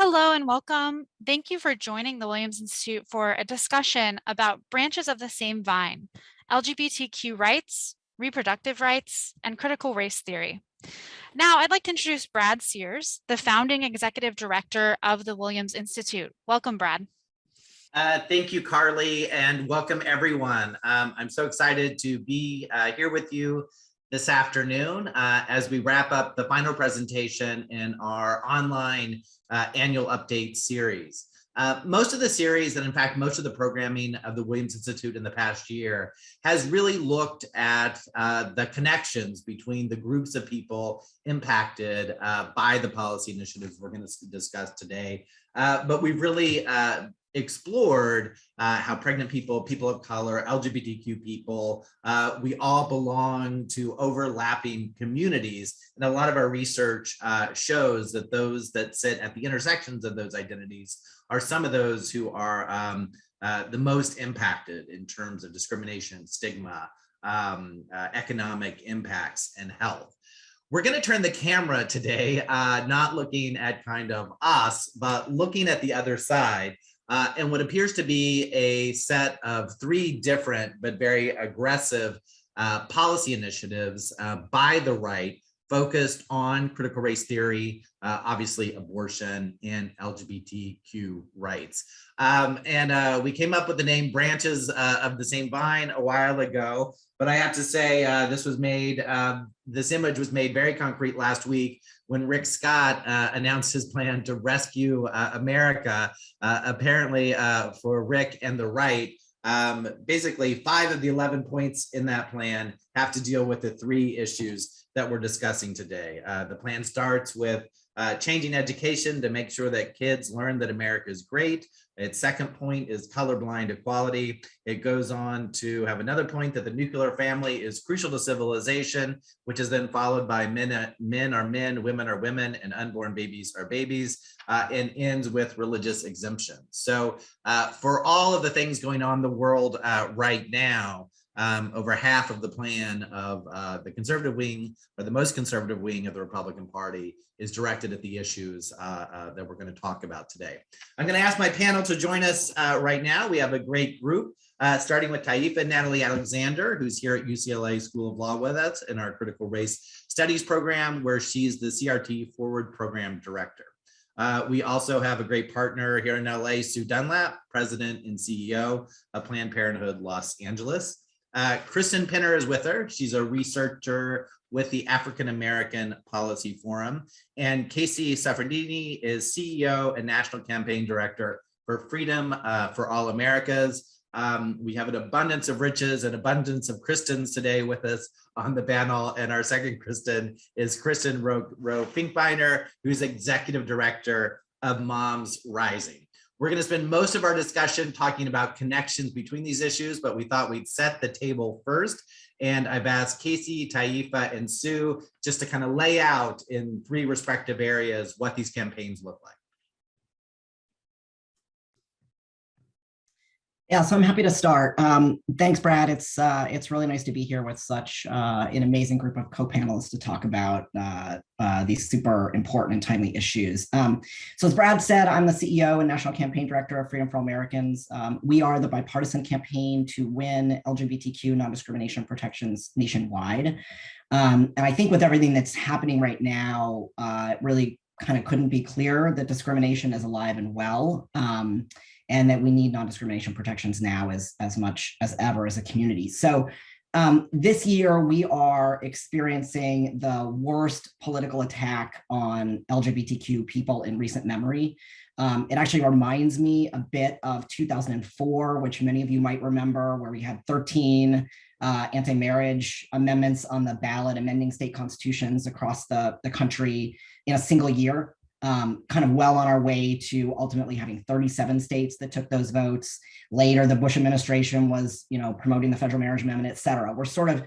Hello and welcome. Thank you for joining the Williams Institute for a discussion about branches of the same vine, LGBTQ rights, reproductive rights, and critical race theory. Now, I'd like to introduce Brad Sears, the founding executive director of the Williams Institute. Welcome, Brad. Thank you, Carly, and welcome everyone. I'm so excited to be here with you this afternoon as we wrap up the final presentation in our online annual update series. Most of the series, and in fact, most of the programming of the Williams Institute in the past year has really looked at the connections between the groups of people impacted by the policy initiatives we're going to discuss today. But we've really explored how pregnant people, people of color, LGBTQ people, we all belong to overlapping communities. And a lot of our research shows that those that sit at the intersections of those identities are some of those who are the most impacted in terms of discrimination, stigma, economic impacts, and health. We're going to turn the camera today, not looking at kind of us, but looking at the other side. And what appears to be a set of three different but very aggressive policy initiatives by the right focused on critical race theory, obviously abortion, and LGBTQ rights. We came up with the name Branches of the Same Vine a while ago, but I have to say this image was made very concrete last week when Rick Scott announced his plan to rescue America. Apparently for Rick and the right, basically 5 of the 11 points in that plan have to deal with the 3 issues that we're discussing today. The plan starts with changing education to make sure that kids learn that America is great. Its second point is colorblind equality. It goes on to have another point that the nuclear family is crucial to civilization, which is then followed by men are men, women are women, and unborn babies are babies, and ends with religious exemption. So for all of the things going on in the world right now, over half of the plan of the conservative wing, or the most conservative wing of the Republican Party, is directed at the issues that we're going to talk about today. I'm going to ask my panel to join us right now. We have a great group, starting with Taifha Natalee Alexander, who's here at UCLA School of Law with us in our Critical Race Studies program, where she's the CRT Forward Program Director. We also have a great partner here in LA, Sue Dunlap, President and CEO of Planned Parenthood Los Angeles. Kristen Pinner is with her. She's a researcher with the African American Policy Forum. And Kasey Suffredini is CEO and National Campaign Director for Freedom for All Americas. We have an abundance of riches and abundance of Kristins today with us on the panel. And our second Kristin is Kristen Rowe-Finkbeiner, who's Executive Director of MomsRising. We're going to spend most of our discussion talking about connections between these issues, but we thought we'd set the table first. And I've asked Kasey, Taifha, and Sue just to kind of lay out in 3 respective areas what these campaigns look like. Yeah, so I'm happy to start. Thanks, Brad. It's really nice to be here with such an amazing group of co-panelists to talk about these super important and timely issues. So as Brad said, I'm the CEO and National Campaign Director of Freedom for All Americans. We are the bipartisan campaign to win LGBTQ non-discrimination protections nationwide. And I think with everything that's happening right now, it really kind of couldn't be clearer that discrimination is alive and well. And that we need non-discrimination protections now as much as ever as a community. So this year we are experiencing the worst political attack on LGBTQ people in recent memory. It actually reminds me a bit of 2004, which many of you might remember, where we had 13 anti-marriage amendments on the ballot, amending state constitutions across the country in a single year. Kind of well on our way to ultimately having 37 states that took those votes. Later, the Bush administration was, promoting the federal marriage amendment, et cetera. We're sort of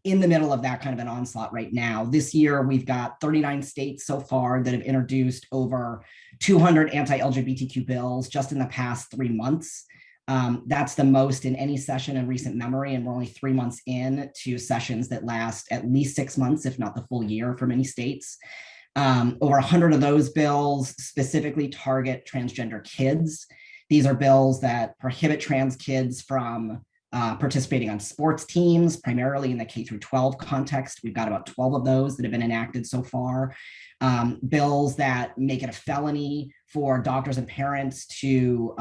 in the middle of that kind of an onslaught right now. This year, we've got 39 states so far that have introduced over 200 anti-LGBTQ bills just in the past 3 months. That's the most in any session in recent memory, and we're only 3 months in to sessions that last at least 6 months, if not the full year for many states. Over 100 of those bills specifically target transgender kids. These are bills that prohibit trans kids from participating on sports teams, primarily in the K through 12 context. We've got about 12 of those that have been enacted so far. Bills that make it a felony for doctors and parents to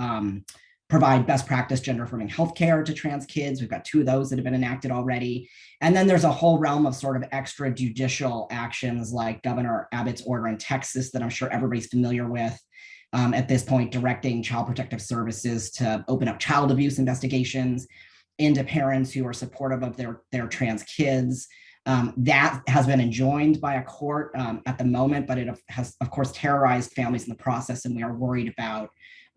provide best practice gender affirming healthcare to trans kids. We've got 2 of those that have been enacted already. And then there's a whole realm of sort of extrajudicial actions like Governor Abbott's order in Texas that I'm sure everybody's familiar with at this point, directing Child Protective Services to open up child abuse investigations into parents who are supportive of their trans kids. That has been enjoined by a court at the moment, but it has, of course, terrorized families in the process, and we are worried about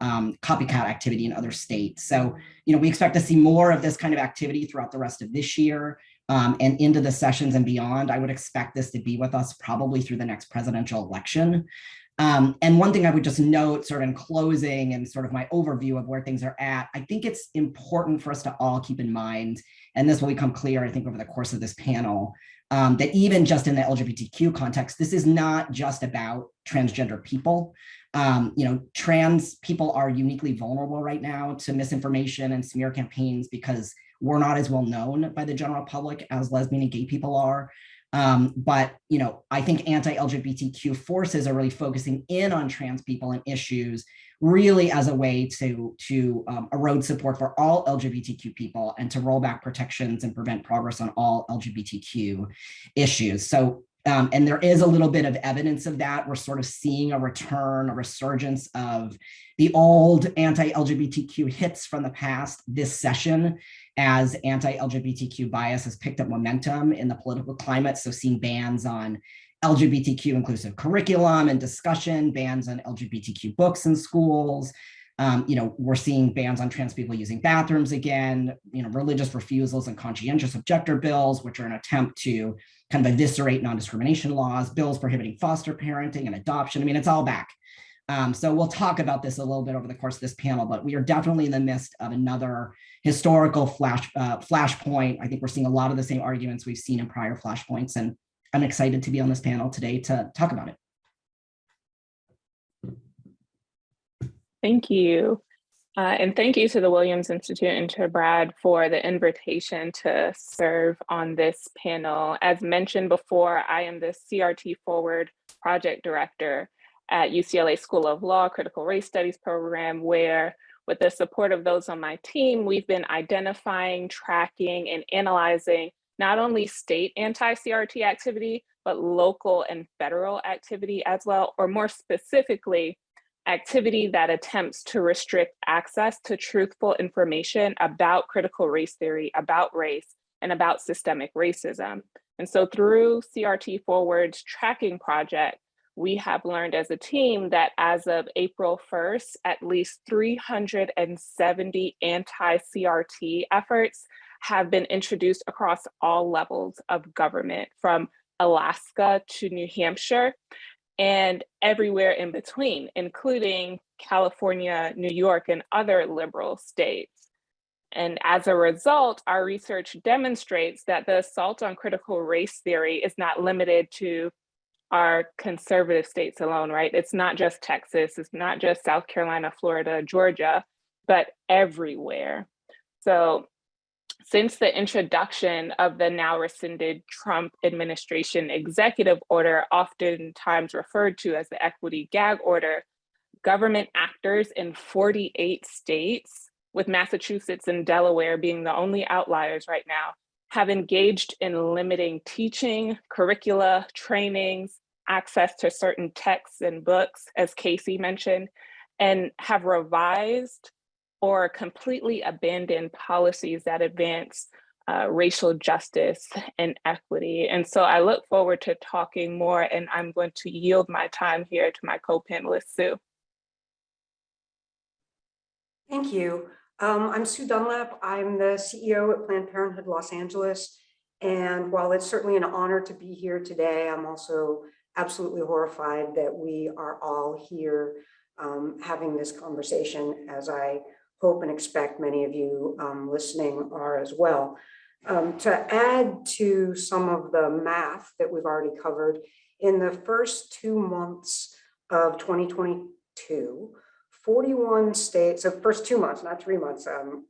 copycat activity in other states. So, we expect to see more of this kind of activity throughout the rest of this year and into the sessions and beyond. I would expect this to be with us probably through the next presidential election. And one thing I would just note sort of in closing and sort of my overview of where things are at, I think it's important for us to all keep in mind, and this will become clear, I think, over the course of this panel, that even just in the LGBTQ context, this is not just about transgender people. Trans people are uniquely vulnerable right now to misinformation and smear campaigns because we're not as well known by the general public as lesbian and gay people are. But I think anti-LGBTQ forces are really focusing in on trans people and issues really as a way to erode support for all LGBTQ people and to roll back protections and prevent progress on all LGBTQ issues. So, and there is a little bit of evidence of that. We're sort of seeing a resurgence of the old anti-LGBTQ hits from the past this session as anti-LGBTQ bias has picked up momentum in the political climate. So seeing bans on LGBTQ inclusive curriculum and discussion, bans on LGBTQ books in schools. We're seeing bans on trans people using bathrooms again, religious refusals and conscientious objector bills, which are an attempt to kind of eviscerate non-discrimination laws, bills prohibiting foster parenting and adoption. I mean, it's all back. So we'll talk about this a little bit over the course of this panel, but we are definitely in the midst of another historical flashpoint. I think we're seeing a lot of the same arguments we've seen in prior flashpoints, and I'm excited to be on this panel today to talk about it. Thank you. And thank you to the Williams Institute and to Brad for the invitation to serve on this panel. As mentioned before, I am the CRT Forward Project Director at UCLA School of Law Critical Race Studies program, where with the support of those on my team, we've been identifying, tracking, and analyzing not only state anti-CRT activity, but local and federal activity as well, or more specifically, activity that attempts to restrict access to truthful information about critical race theory, about race, and about systemic racism. And so through CRT Forward's tracking project, we have learned as a team that as of April 1st, at least 370 anti-CRT efforts have been introduced across all levels of government, from Alaska to New Hampshire, and everywhere in between, including California, New York, and other liberal states. And as a result, our research demonstrates that the assault on critical race theory is not limited to our conservative states alone, right? It's not just Texas, it's not just South Carolina, Florida, Georgia, but everywhere. So since the introduction of the now rescinded Trump administration executive order, oftentimes referred to as the equity gag order, government actors in 48 states, with Massachusetts and Delaware being the only outliers right now, have engaged in limiting teaching, curricula, trainings, access to certain texts and books, as Kasey mentioned, and have revised or completely abandoned policies that advance racial justice and equity. And so I look forward to talking more, and I'm going to yield my time here to my co-panelist, Sue. Thank you. I'm Sue Dunlap. I'm the CEO at Planned Parenthood Los Angeles. And while it's certainly an honor to be here today, I'm also absolutely horrified that we are all here having this conversation, as I hope and expect many of you listening are as well. To add to some of the math that we've already covered, in the first 2 months of 2022, 41 states, so first 2 months, not 3 months, I'm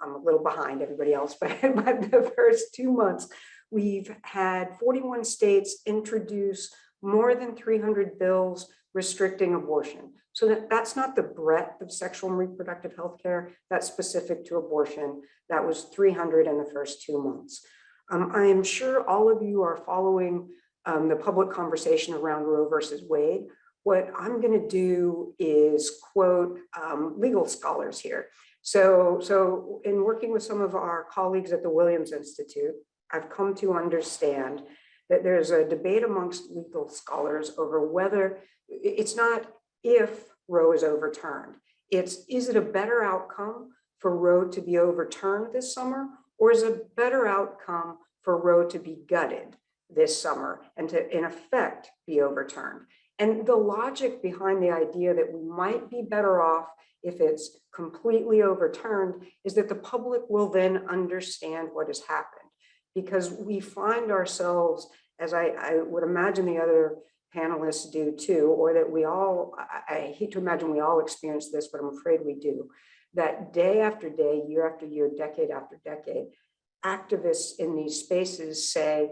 a little behind everybody else, but the first 2 months, we've had 41 states introduce more than 300 bills restricting abortion. So that's not the breadth of sexual and reproductive health care that's specific to abortion. That was 300 in the first 2 months. I am sure all of you are following the public conversation around Roe versus Wade. What I'm going to do is quote legal scholars here. So in working with some of our colleagues at the Williams Institute, I've come to understand that there's a debate amongst legal scholars over whether it's not if Roe is overturned. Is it a better outcome for Roe to be overturned this summer, or is it a better outcome for Roe to be gutted this summer and to, in effect, be overturned? And the logic behind the idea that we might be better off if it's completely overturned is that the public will then understand what has happened, because we find ourselves, as I would imagine the other panelists do too, or that we all, I hate to imagine we all experience this, but I'm afraid we do, that day after day, year after year, decade after decade, activists in these spaces say,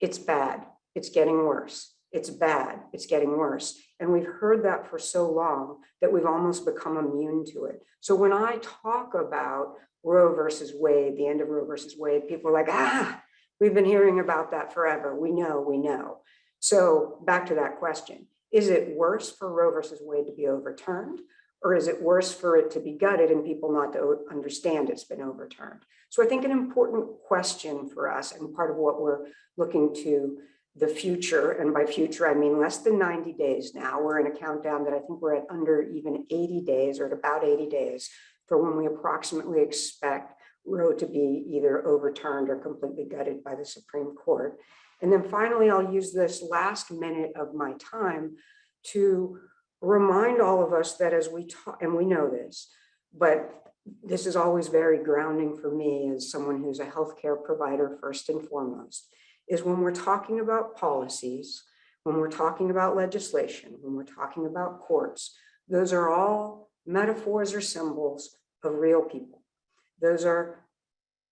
it's bad, it's getting worse. It's bad, it's getting worse. And we've heard that for so long that we've almost become immune to it. So when I talk about Roe versus Wade, the end of Roe versus Wade, people are like, we've been hearing about that forever. We know. So back to that question, is it worse for Roe versus Wade to be overturned? Or is it worse for it to be gutted and people not to understand it's been overturned? So I think an important question for us, and part of what we're looking to the future, and by future, I mean less than 90 days now. We're in a countdown that I think we're at under even 80 days or at about 80 days for when we approximately expect Roe to be either overturned or completely gutted by the Supreme Court. And then finally, I'll use this last minute of my time to remind all of us that as we talk, and we know this, but this is always very grounding for me as someone who's a healthcare provider first and foremost, is when we're talking about policies, when we're talking about legislation, when we're talking about courts, those are all metaphors or symbols of real people. Those are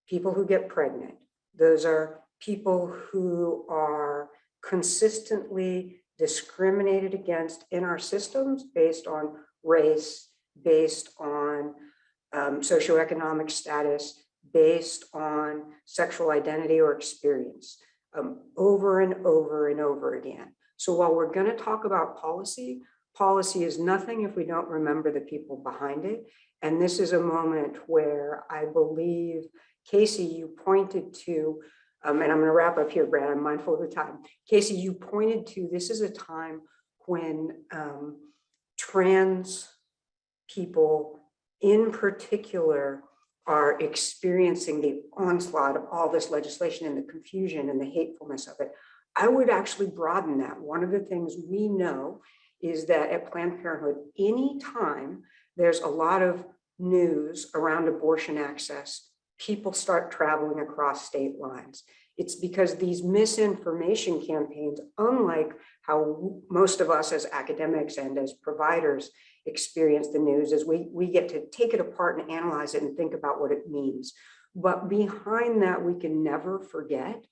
people who get pregnant. Those are people who are consistently discriminated against in our systems based on race, based on socioeconomic status, based on sexual identity or experience. Over and over and over again. So while we're going to talk about policy, policy is nothing if we don't remember the people behind it. And this is a moment where I believe, Kasey, you pointed to, and I'm going to wrap up here, Brad, I'm mindful of the time. Kasey, you pointed to, this is a time when trans people in particular are experiencing the onslaught of all this legislation and the confusion and the hatefulness of it. I would actually broaden that. One of the things we know is that at Planned Parenthood, anytime there's a lot of news around abortion access, people start traveling across state lines. It's because these misinformation campaigns, unlike how most of us as academics and as providers experience the news, is we get to take it apart and analyze it and think about what it means. But behind that, we can never forget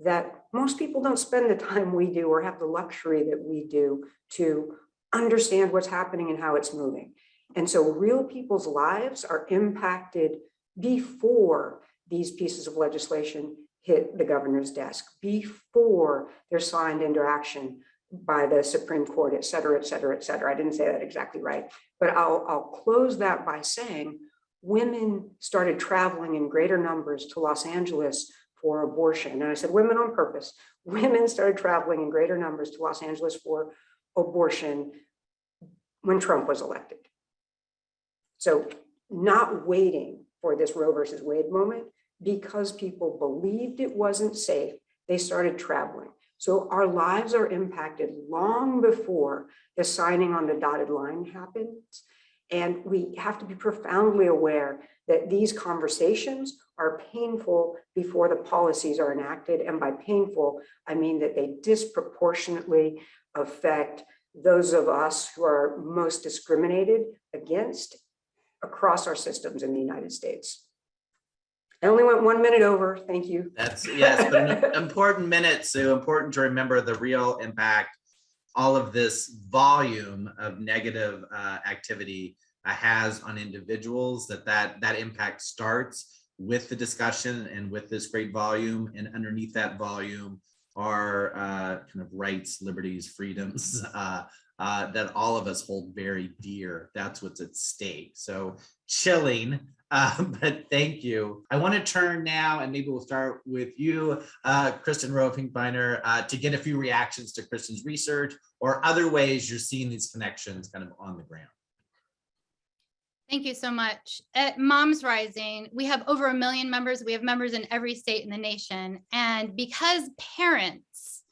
that most people don't spend the time we do or have the luxury that we do to understand what's happening and how it's moving. And so real people's lives are impacted before these pieces of legislation hit the governor's desk, before they're signed into action by the Supreme Court, et cetera, et cetera, et cetera. I didn't say that exactly right, but I'll close that by saying women started traveling in greater numbers to Los Angeles for abortion. And I said women on purpose. Women started traveling in greater numbers to Los Angeles for abortion when Trump was elected. So not waiting for this Roe versus Wade moment, because people believed it wasn't safe, they started traveling. So our lives are impacted long before the signing on the dotted line happens. And we have to be profoundly aware that these conversations are painful before the policies are enacted. And by painful, I mean that they disproportionately affect those of us who are most discriminated against across our systems in the United States. I only went 1 minute over. Thank you. That's, yes, but an important minute, Sue. Important to remember the real impact all of this volume of negative activity has on individuals, that impact starts with the discussion and with this great volume, and underneath that volume are kind of rights, liberties, freedoms that all of us hold very dear. That's what's at stake. So chilling, but thank you. I want to turn now, and maybe we'll start with you, Kristen Rowe-Finkbeiner, to get a few reactions to Kristen's research or other ways you're seeing these connections kind of on the ground. Thank you so much. At MomsRising, we have over 1 million members. We have members in every state in the nation. And because parents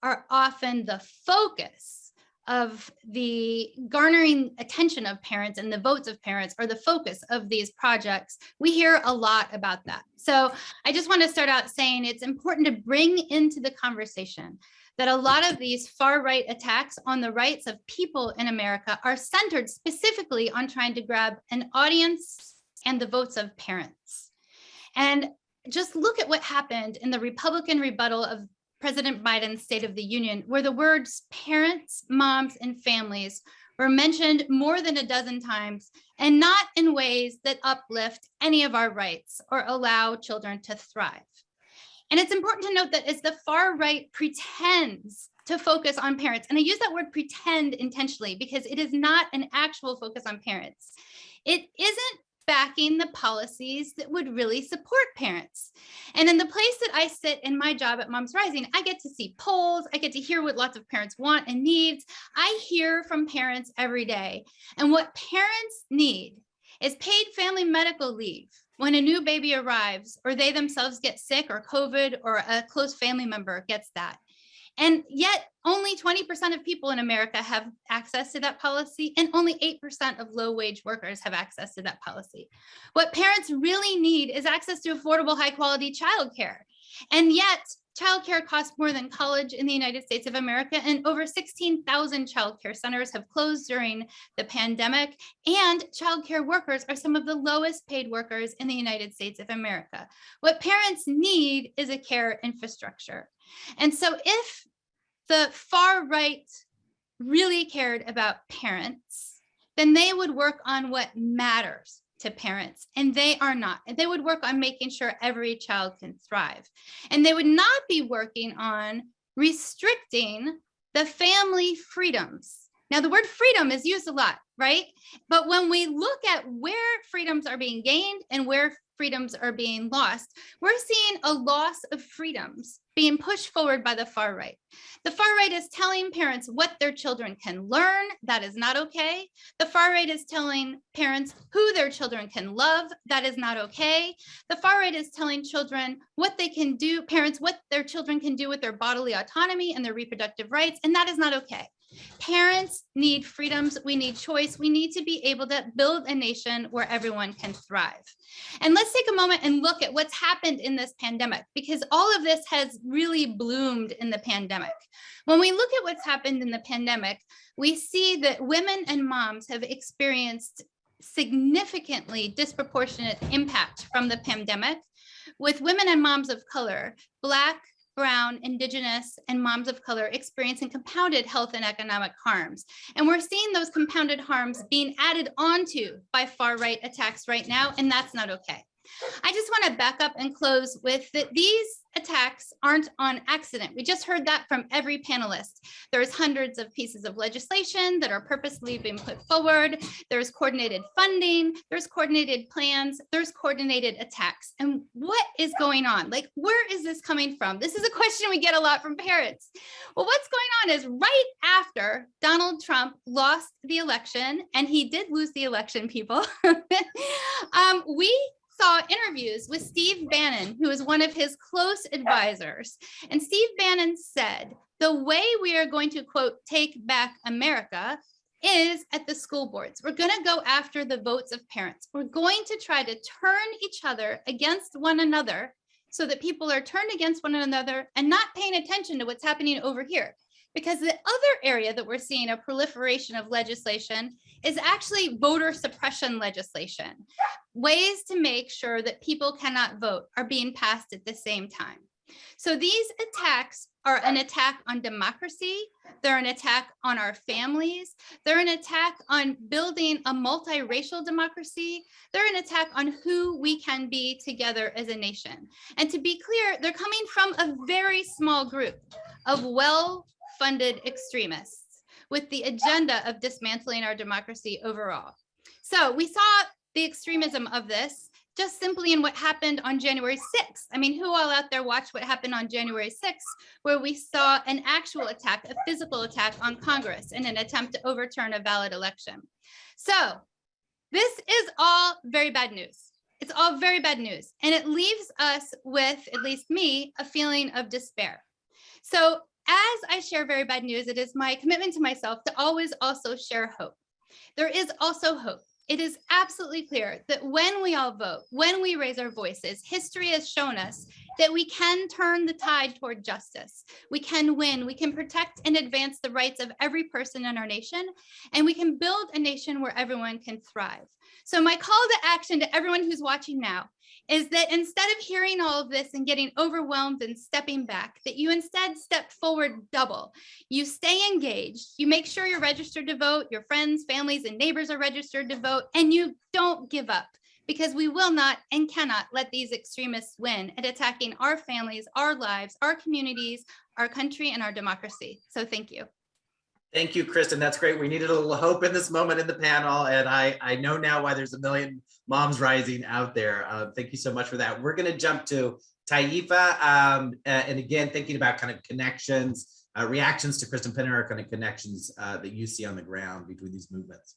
are often the focus of the garnering attention of parents and the votes of parents are the focus of these projects, we hear a lot about that. So I just want to start out saying it's important to bring into the conversation that a lot of these far-right attacks on the rights of people in America are centered specifically on trying to grab an audience and the votes of parents. And just look at what happened in the Republican rebuttal of President Biden's State of the Union, where the words parents, moms, and families were mentioned more than a dozen times, and not in ways that uplift any of our rights or allow children to thrive. And it's important to note that as the far right pretends to focus on parents, and I use that word pretend intentionally because it is not an actual focus on parents, it isn't backing the policies that would really support parents. And in the place that I sit in my job at MomsRising, I get to see polls, I get to hear what lots of parents want and needs. I hear from parents every day. And what parents need is paid family medical leave when a new baby arrives, or they themselves get sick or COVID, or a close family member gets that. And yet only 20% of people in America have access to that policy, and only 8% of low-wage workers have access to that policy. What parents really need is access to affordable, high-quality childcare. And yet childcare costs more than college in the United States of America, and over 16,000 childcare centers have closed during the pandemic, and childcare workers are some of the lowest paid workers in the United States of America. What parents need is a care infrastructure. And so if the far right really cared about parents, then they would work on what matters to parents, and they are not. They would work on making sure every child can thrive. And they would not be working on restricting the family freedoms. Now, the word freedom is used a lot, right? But when we look at where freedoms are being gained and where freedoms are being lost, we're seeing a loss of freedoms being pushed forward by the far right. The far right is telling parents what their children can learn. That is not okay. The far right is telling parents who their children can love. That is not okay. The far right is telling children what they can do, parents, what their children can do with their bodily autonomy and their reproductive rights, and that is not okay. Parents need freedoms. We need choice. We need to be able to build a nation where everyone can thrive. And let's take a moment and look at what's happened in this pandemic, because all of this has really bloomed in the pandemic. When we look at what's happened in the pandemic, we see that women and moms have experienced significantly disproportionate impact from the pandemic, with women and moms of color, Black, Brown, Indigenous, and moms of color experiencing compounded health and economic harms. And we're seeing those compounded harms being added onto by far-right attacks right now, and that's not okay. I just want to back up and close with that these attacks aren't on accident. We just heard that from every panelist. There's hundreds of pieces of legislation that are purposely being put forward. There's coordinated funding, there's coordinated plans, there's coordinated attacks. And what is going on? Like, where is this coming from? This is a question we get a lot from parents. Well, what's going on is right after Donald Trump lost the election, and he did lose the election, people, we saw interviews with Steve Bannon, who is one of his close advisors. And Steve Bannon said, the way we are going to, quote, take back America is at the school boards. We're going to go after the votes of parents. We're going to try to turn each other against one another so that people are turned against one another and not paying attention to what's happening over here. Because the other area that we're seeing a proliferation of legislation is actually voter suppression legislation. Ways to make sure that people cannot vote are being passed at the same time. So these attacks are an attack on democracy. They're an attack on our families. They're an attack on building a multiracial democracy. They're an attack on who we can be together as a nation. And to be clear, they're coming from a very small group of well-funded extremists with the agenda of dismantling our democracy overall. So we saw the extremism of this just simply in what happened on January 6th. I mean, who all out there watched what happened on January 6th, where we saw an actual attack, a physical attack on Congress in an attempt to overturn a valid election. So this is all very bad news. It's all very bad news. And it leaves us with, at least me, a feeling of despair. So as I share very bad news, it is my commitment to myself to always also share hope. There is also hope. It is absolutely clear that when we all vote, when we raise our voices, history has shown us that we can turn the tide toward justice. We can win, we can protect and advance the rights of every person in our nation, and we can build a nation where everyone can thrive. So my call to action to everyone who's watching now is that instead of hearing all of this and getting overwhelmed and stepping back, that you instead step forward double. You stay engaged, you make sure you're registered to vote, your friends, families, and neighbors are registered to vote, and you don't give up, because we will not and cannot let these extremists win at attacking our families, our lives, our communities, our country, and our democracy. So thank you. Thank you, Kristen. That's great. We needed a little hope in this moment in the panel, and I know now why there's a million moms rising out there. Thank you so much for that. We're going to jump to Taifha, and again, thinking about kind of connections, reactions to Kristen Pinner, kind of connections that you see on the ground between these movements.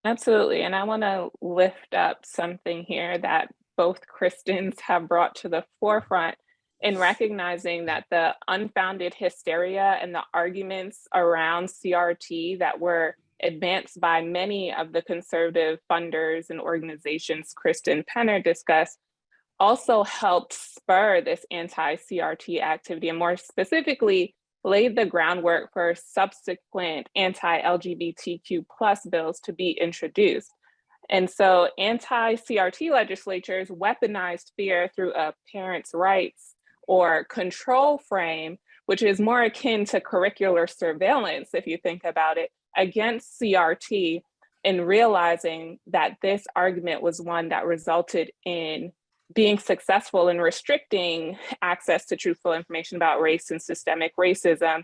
Absolutely, and I want to lift up something here that both Kristins have brought to the forefront in recognizing that the unfounded hysteria and the arguments around CRT that were advanced by many of the conservative funders and organizations Kristen Pinner discussed also helped spur this anti-CRT activity, and more specifically, laid the groundwork for subsequent anti-LGBTQ plus bills to be introduced. And so anti-CRT legislatures weaponized fear through a parents' rights or control frame, which is more akin to curricular surveillance, if you think about it, against CRT, in realizing that this argument was one that resulted in being successful in restricting access to truthful information about race and systemic racism.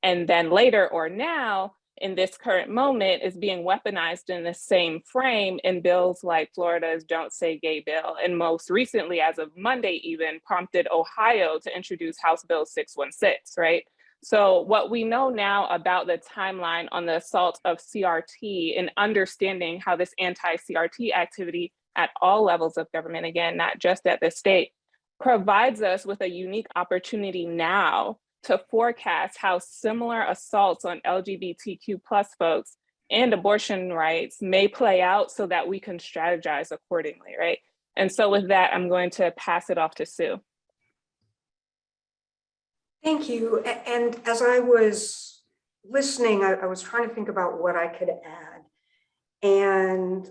And then later or now, in this current moment, is being weaponized in the same frame in bills like Florida's Don't Say Gay bill, and most recently, as of Monday even, prompted Ohio to introduce House Bill 616, right? So what we know now about the timeline on the assault of CRT and understanding how this anti-CRT activity at all levels of government, again, not just at the state, provides us with a unique opportunity now to forecast how similar assaults on LGBTQ plus folks and abortion rights may play out so that we can strategize accordingly, right? And so with that, I'm going to pass it off to Sue. Thank you. And as I was listening, I was trying to think about what I could add. And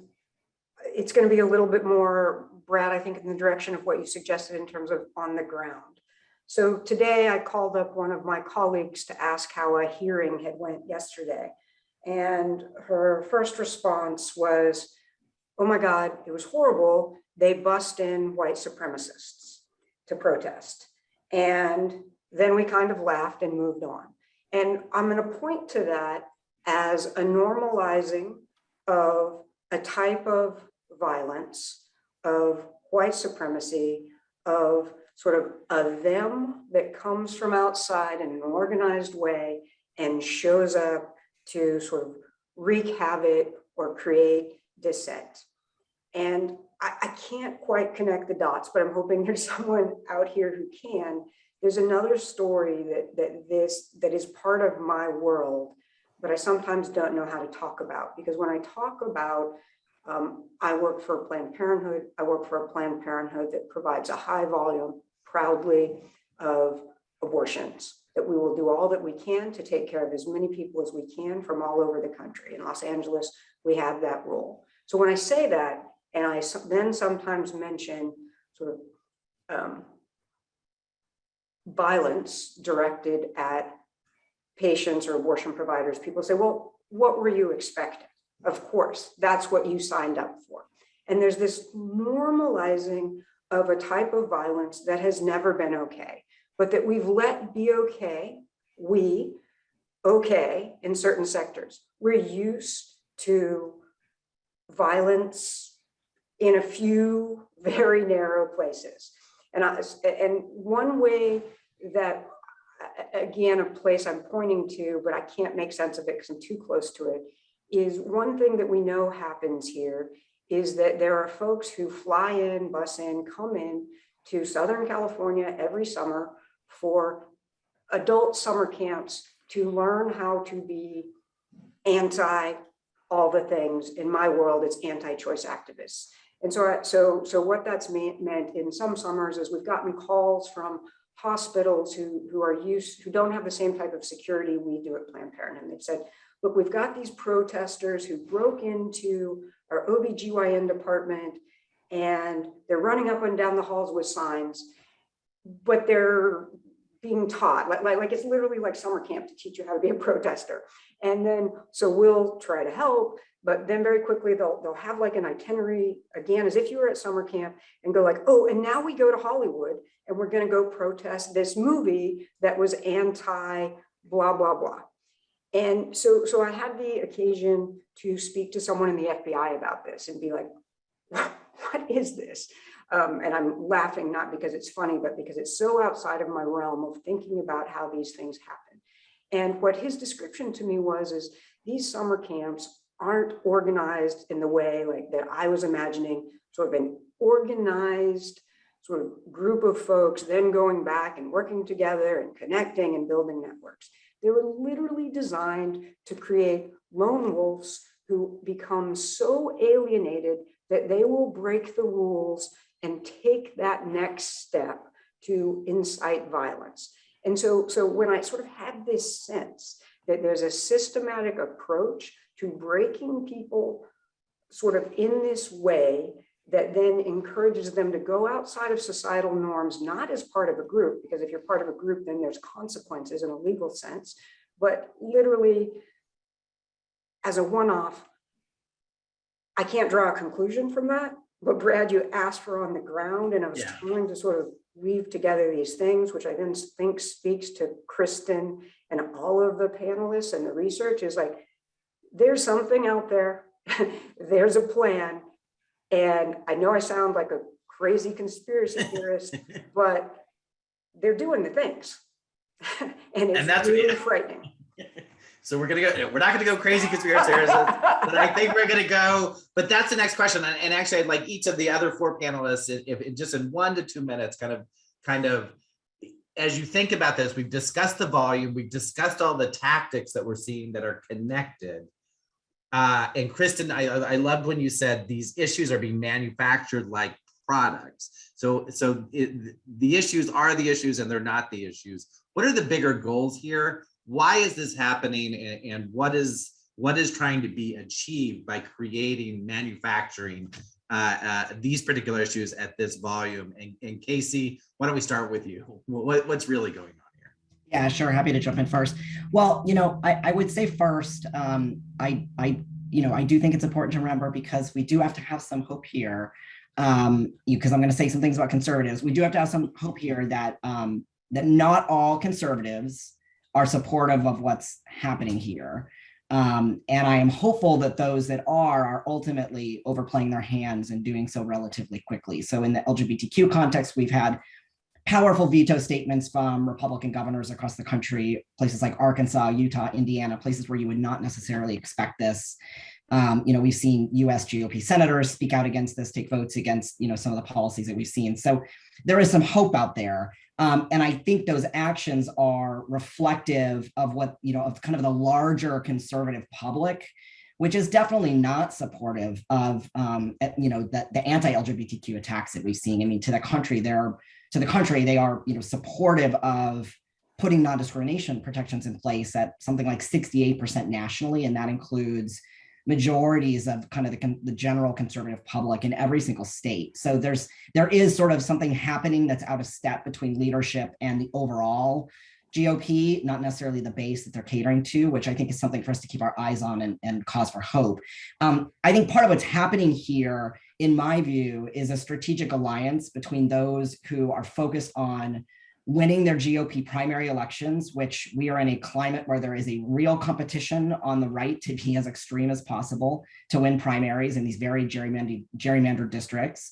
it's going to be a little bit more, Brad, I think, in the direction of what you suggested in terms of on the ground. So today I called up one of my colleagues to ask how a hearing had went yesterday. And her first response was, oh my God, it was horrible. They bussed in white supremacists to protest. And then we kind of laughed and moved on. And I'm going to point to that as a normalizing of a type of violence, of white supremacy, of sort of a them that comes from outside in an organized way and shows up to sort of wreak havoc or create dissent. And I can't quite connect the dots, but I'm hoping there's someone out here who can. There's another story that is part of my world but I sometimes don't know how to talk about, because when I talk about, I work for Planned Parenthood. I work for a Planned Parenthood that provides a high volume, proudly, of abortions, that we will do all that we can to take care of as many people as we can from all over the country. In Los Angeles, we have that role. So when I say that, and I then sometimes mention sort of violence directed at patients or abortion providers, people say, well, what were you expecting? Of course, that's what you signed up for. And there's this normalizing of a type of violence that has never been okay, but that we've let be okay, okay in certain sectors. We're used to violence in a few very narrow places. And one way that, again, a place I'm pointing to, but I can't make sense of it because I'm too close to it, is one thing that we know happens here is that there are folks who fly in, bus in, come in to Southern California every summer for adult summer camps to learn how to be anti all the things. In my world, it's anti-choice activists. And so what that's meant in some summers is we've gotten calls from hospitals who don't have the same type of security we do at Planned Parenthood. And they've said, look, we've got these protesters who broke into our OBGYN department and they're running up and down the halls with signs, but they're being taught, like it's literally like summer camp to teach you how to be a protester. And then, so we'll try to help, but then very quickly they'll have like an itinerary, again, as if you were at summer camp, and go like, oh, and now we go to Hollywood and we're gonna go protest this movie that was anti blah, blah, blah. And so I had the occasion to speak to someone in the FBI about this and be like, what is this? And I'm laughing, not because it's funny, but because it's so outside of my realm of thinking about how these things happen. And what his description to me is these summer camps aren't organized in the way like that I was imagining, sort of an organized sort of group of folks then going back and working together and connecting and building networks. They were literally designed to create lone wolves who become so alienated that they will break the rules and take that next step to incite violence. And so when I sort of had this sense that there's a systematic approach to breaking people sort of in this way that then encourages them to go outside of societal norms, not as part of a group, because if you're part of a group, then there's consequences in a legal sense, but literally as a one-off, I can't draw a conclusion from that. But Brad, you asked for on the ground, and I was trying to sort of weave together these things, which I then think speaks to Kristin and all of the panelists and the research is like, there's something out there, there's a plan. And I know I sound like a crazy conspiracy theorist, but they're doing the things. And that's really frightening. So we're not gonna go crazy conspiracy theorists, but I think we're gonna go, but that's the next question. And actually I'd like each of the other four panelists, if just in 1 to 2 minutes, kind of, as you think about this, we've discussed the volume, we've discussed all the tactics that we're seeing that are connected. And Kristin, I loved when you said these issues are being manufactured like products. So the issues are the issues and they're not the issues. What are the bigger goals here? Why is this happening, and what is trying to be achieved by manufacturing these particular issues at this volume? And Kasey, why don't we start with you? What's really going on here? Yeah, sure. Happy to jump in first. Well, I would say first, I do think it's important to remember, because we do have to have some hope here. Because I'm going to say some things about conservatives. We do have to have some hope here that that not all conservatives are supportive of what's happening here. And I am hopeful that those that are ultimately overplaying their hands and doing so relatively quickly. So in the LGBTQ context, we've had powerful veto statements from Republican governors across the country, places like Arkansas, Utah, Indiana, places where you would not necessarily expect this. We've seen US GOP senators speak out against this, take votes against, some of the policies that we've seen. So there is some hope out there. And I think those actions are reflective of what, of kind of the larger conservative public, which is definitely not supportive of, the anti-LGBTQ attacks that we've seen. I mean, to the contrary, they are, supportive of putting non-discrimination protections in place at something like 68% nationally, and that includes majorities of kind of the general conservative public in every single state. So there is sort of something happening that's out of step between leadership and the overall GOP, not necessarily the base that they're catering to, which I think is something for us to keep our eyes on and cause for hope. I think part of what's happening here, in my view, is a strategic alliance between those who are focused on winning their GOP primary elections, which we are in a climate where there is a real competition on the right to be as extreme as possible to win primaries in these very gerrymandered districts.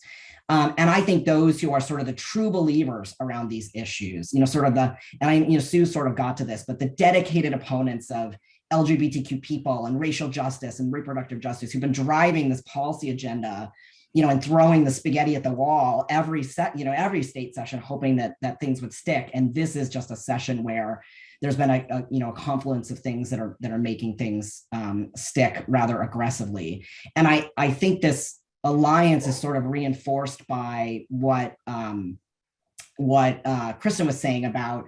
And I think those who are sort of the true believers around these issues, Sue sort of got to this, but the dedicated opponents of LGBTQ people and racial justice and reproductive justice who've been driving this policy agenda, and throwing the spaghetti at the wall every state session, hoping that things would stick. And this is just a session where there's been a confluence of things that are making things stick rather aggressively. And I think this alliance is sort of reinforced by what Kristin was saying about,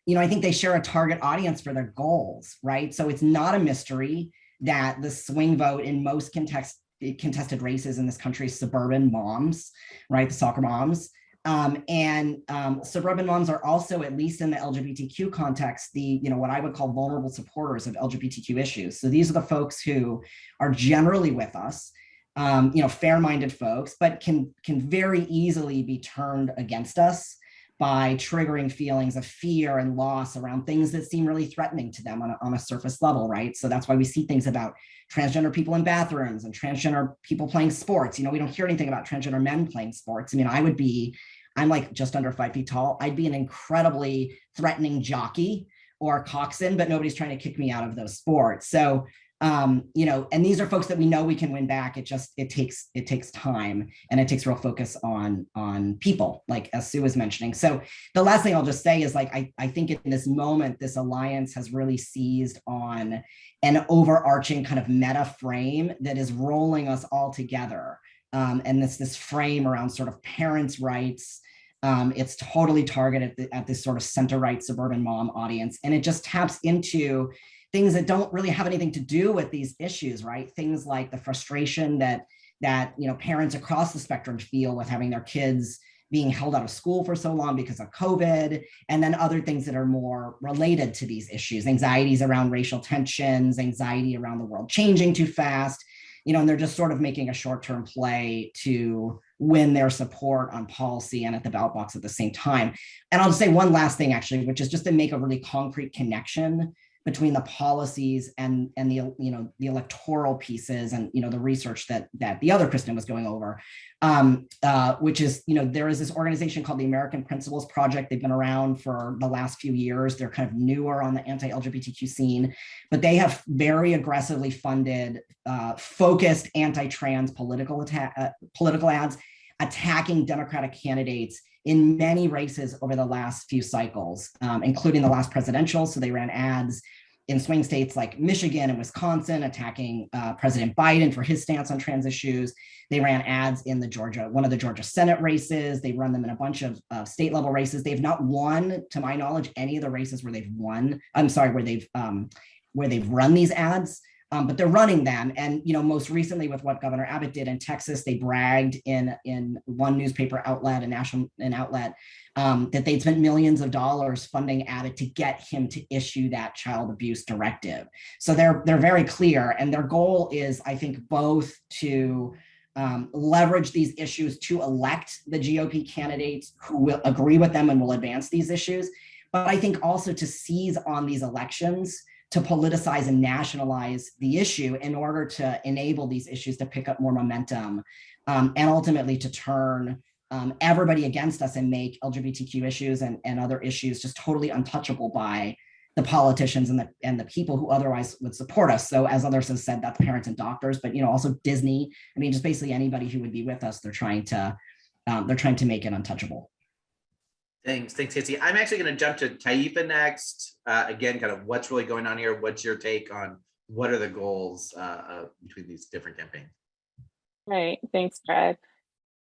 I think they share a target audience for their goals, right? So it's not a mystery that the swing vote in most contested races in this country is suburban moms, right? The soccer moms. Suburban moms are also, at least in the LGBTQ context, what I would call vulnerable supporters of LGBTQ issues. So these are the folks who are generally with us, fair-minded folks, but can very easily be turned against us by triggering feelings of fear and loss around things that seem really threatening to them on a surface level, right? So that's why we see things about transgender people in bathrooms and transgender people playing sports. We don't hear anything about transgender men playing sports. I mean, I'm like just under 5 feet tall. I'd be an incredibly threatening jockey or coxswain, but nobody's trying to kick me out of those sports. So and these are folks that we know we can win back. It takes time, and it takes real focus on people, like as Sue was mentioning. So the last thing I'll just say is, like, I think in this moment, this alliance has really seized on an overarching kind of meta frame that is rolling us all together. And this frame around sort of parents' rights. It's totally targeted at this sort of center-right suburban mom audience. And it just taps into things that don't really have anything to do with these issues, right? Things like the frustration that parents across the spectrum feel with having their kids being held out of school for so long because of COVID, and then other things that are more related to these issues, anxieties around racial tensions, anxiety around the world changing too fast, and they're just sort of making a short-term play to win their support on policy and at the ballot box at the same time. And I'll just say one last thing, actually, which is just to make a really concrete connection between the policies and the the electoral pieces and the research that the other Kristin was going over, which is there is this organization called the American Principles Project. They've been around for the last few years. They're kind of newer on the anti-LGBTQ scene, but they have very aggressively funded focused anti-trans political ads attacking Democratic candidates in many races over the last few cycles, including the last presidential. So they ran ads in swing states like Michigan and Wisconsin attacking President Biden for his stance on trans issues. They ran ads in one of the Georgia Senate races. They run them in a bunch of state level races. They've not won, to my knowledge, any of the races where they've run these ads. But they're running them. And, most recently with what Governor Abbott did in Texas, they bragged in one newspaper outlet, an outlet, that they'd spent millions of dollars funding Abbott to get him to issue that child abuse directive. So they're very clear. And their goal is, I think, both to leverage these issues to elect the GOP candidates who will agree with them and will advance these issues. But I think also to seize on these elections to politicize and nationalize the issue in order to enable these issues to pick up more momentum, and ultimately to turn everybody against us and make LGBTQ issues and other issues just totally untouchable by the politicians and the people who otherwise would support us. So as others have said, that's parents and doctors, but also Disney. I mean, just basically anybody who would be with us. They're trying to make it untouchable. Thanks, Kasey. I'm actually going to jump to Taifha next. Again, kind of what's really going on here. What's your take on what are the goals between these different campaigns? Right. Thanks, Brad.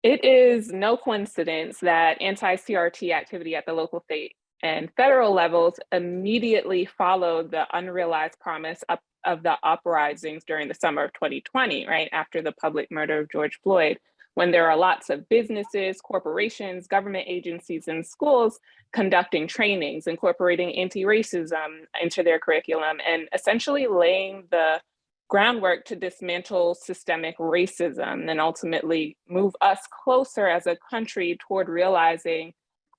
It is no coincidence that anti-CRT activity at the local, state, and federal levels immediately followed the unrealized promise of the uprisings during the summer of 2020, right after the public murder of George Floyd, when there are lots of businesses, corporations, government agencies, and schools conducting trainings, incorporating anti-racism into their curriculum, and essentially laying the groundwork to dismantle systemic racism and ultimately move us closer as a country toward realizing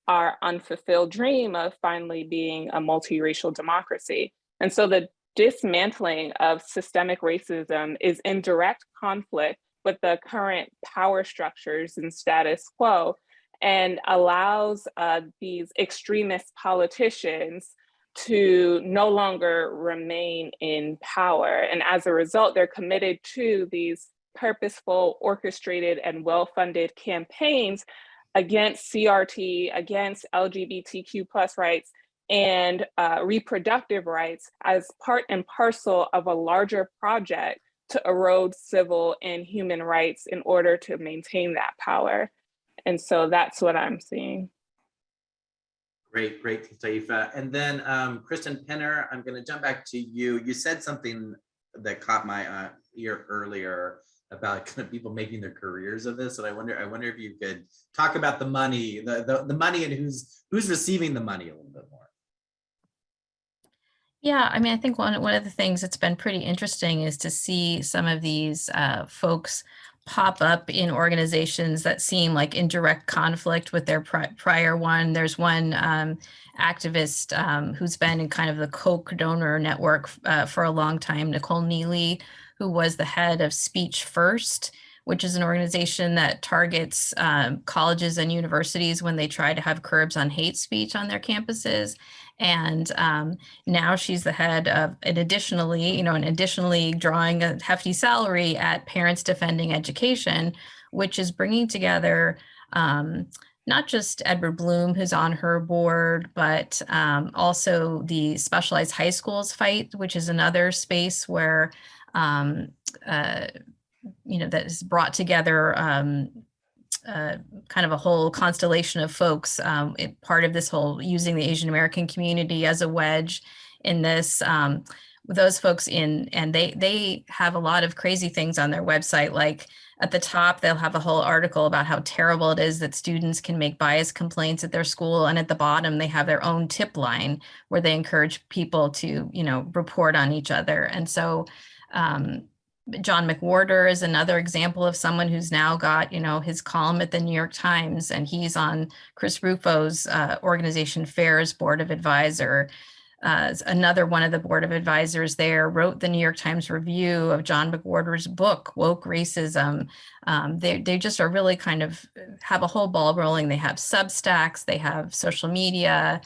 our unfulfilled dream of finally being a multiracial democracy. And so the dismantling of systemic racism is in direct conflict with the current power structures and status quo, and allows these extremist politicians to no longer remain in power. And as a result, they're committed to these purposeful, orchestrated, and well-funded campaigns against CRT, against LGBTQ plus rights, and reproductive rights as part and parcel of a larger project to erode civil and human rights in order to maintain that power. And so that's what I'm seeing. Great, Taifha. And then Kristen Pinner, I'm going to jump back to you. You said something that caught my ear earlier about kind of people making their careers of this, and I wonder if you could talk about the money, the money, and who's receiving the money a little bit more. Yeah, I mean, I think one of the things that's been pretty interesting is to see some of these folks pop up in organizations that seem like in direct conflict with their prior one. There's one activist who's been in kind of the Koch donor network for a long time, Nicole Neely, who was the head of Speech First, which is an organization that targets colleges and universities when they try to have curbs on hate speech on their campuses. And now she's the head of, and additionally drawing a hefty salary at Parents Defending Education, which is bringing together not just Edward Bloom, who's on her board, but also the Specialized High Schools Fight, which is another space where, that has brought together kind of a whole constellation of folks, part of this whole using the Asian American community as a wedge in this, with those folks in, and they have a lot of crazy things on their website. Like at the top, they'll have a whole article about how terrible it is that students can make bias complaints at their school. And at the bottom, they have their own tip line where they encourage people to, report on each other. And so, John McWhorter is another example of someone who's now got, his column at the New York Times, and he's on Chris Rufo's organization FAIR's board of advisor. Another one of the board of advisors there wrote the New York Times review of John McWhorter's book, Woke Racism. They just are really kind of have a whole ball rolling. They have Substacks, they have social media,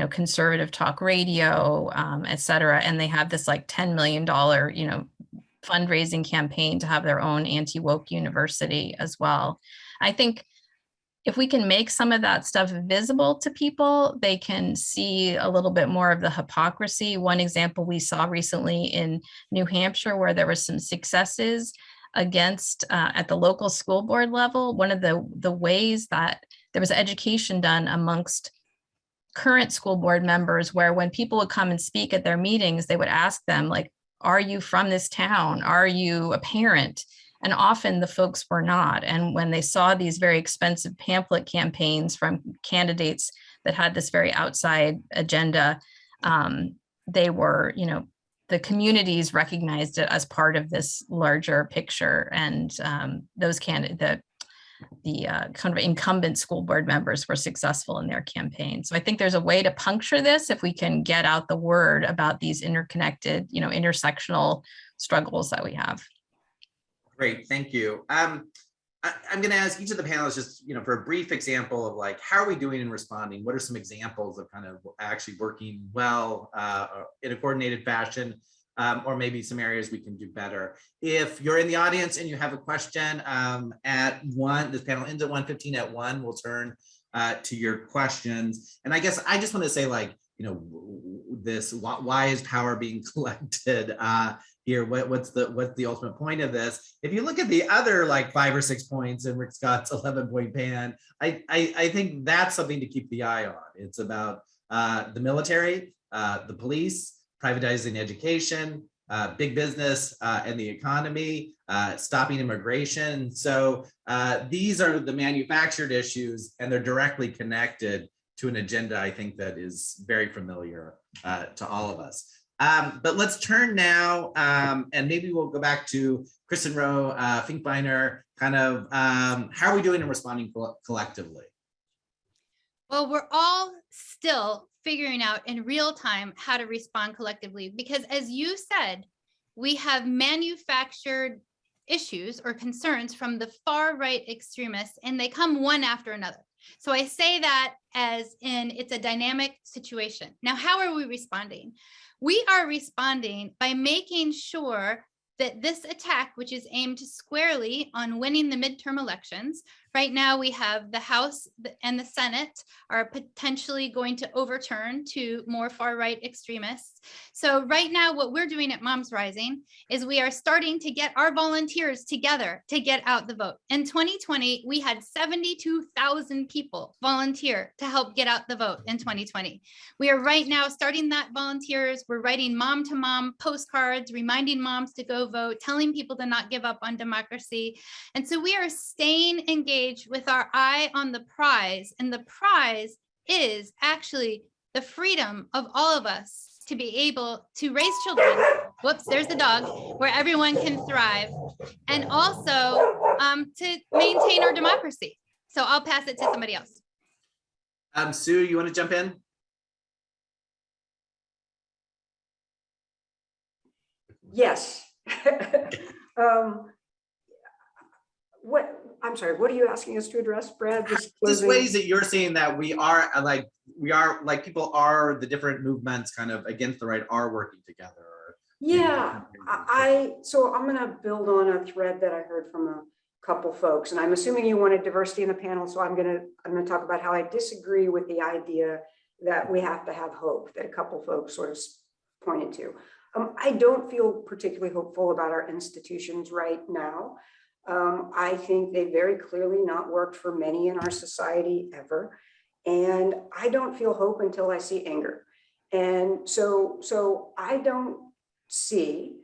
conservative talk radio, et cetera. And they have this like $10 million, fundraising campaign to have their own anti-woke university as well. I think if we can make some of that stuff visible to people, they can see a little bit more of the hypocrisy. One example we saw recently in New Hampshire, where there were some successes against at the local school board level, one of the ways that there was education done amongst current school board members, where when people would come and speak at their meetings, they would ask them, like, are you from this town? Are you a parent? And often the folks were not. And when they saw these very expensive pamphlet campaigns from candidates that had this very outside agenda, they were, the communities recognized it as part of this larger picture. And those candidates, the kind of incumbent school board members were successful in their campaign. So I think there's a way to puncture this if we can get out the word about these interconnected, intersectional struggles that we have. Great, thank you. I'm I'm going to ask each of the panelists just, for a brief example of like, how are we doing in responding? What are some examples of kind of actually working well in a coordinated fashion, or maybe some areas we can do better. If you're in the audience and you have a question at 1, this panel ends at 1:15. At 1, we'll turn to your questions. And I guess I just want to say, like, this, why is power being collected here? What's the ultimate point of this? If you look at the other like 5 or 6 points in Rick Scott's 11-point pan, I think that's something to keep the eye on. It's about the military, the police, privatizing education, big business and the economy, stopping immigration. So these are the manufactured issues, and they're directly connected to an agenda, I think, that is very familiar to all of us. But let's turn now, and maybe we'll go back to Kristen Rowe-Finkbeiner, kind of how are we doing in responding collectively? Well, we're all still figuring out in real time how to respond collectively, because as you said, we have manufactured issues or concerns from the far right extremists, and they come one after another. So I say that as in it's a dynamic situation. Now, how are we responding? We are responding by making sure that this attack, which is aimed squarely on winning the midterm elections, right now we have the House and the Senate are potentially going to overturn to more far-right extremists. So right now what we're doing at MomsRising is we are starting to get our volunteers together to get out the vote. In 2020, we had 72,000 people volunteer to help get out the vote in 2020. We are right now starting that volunteers. We're writing mom-to-mom postcards, reminding moms to go vote, telling people to not give up on democracy. And so we are staying engaged with our eye on the prize, and the prize is actually the freedom of all of us to be able to raise children, whoops, there's the dog, where everyone can thrive, and also to maintain our democracy. So I'll pass it to somebody else. Sue, you want to jump in? Yes. I'm sorry, what are you asking us to address, Brad? Just ways that you're seeing that we are like people are, the different movements kind of against the right are working together. Yeah, so I'm going to build on a thread that I heard from a couple folks, and I'm assuming you wanted diversity in the panel, so I'm going to talk about how I disagree with the idea that we have to have hope that a couple folks sort of pointed to. I don't feel particularly hopeful about our institutions right now. I think they very clearly not worked for many in our society ever. And I don't feel hope until I see anger. And so I don't see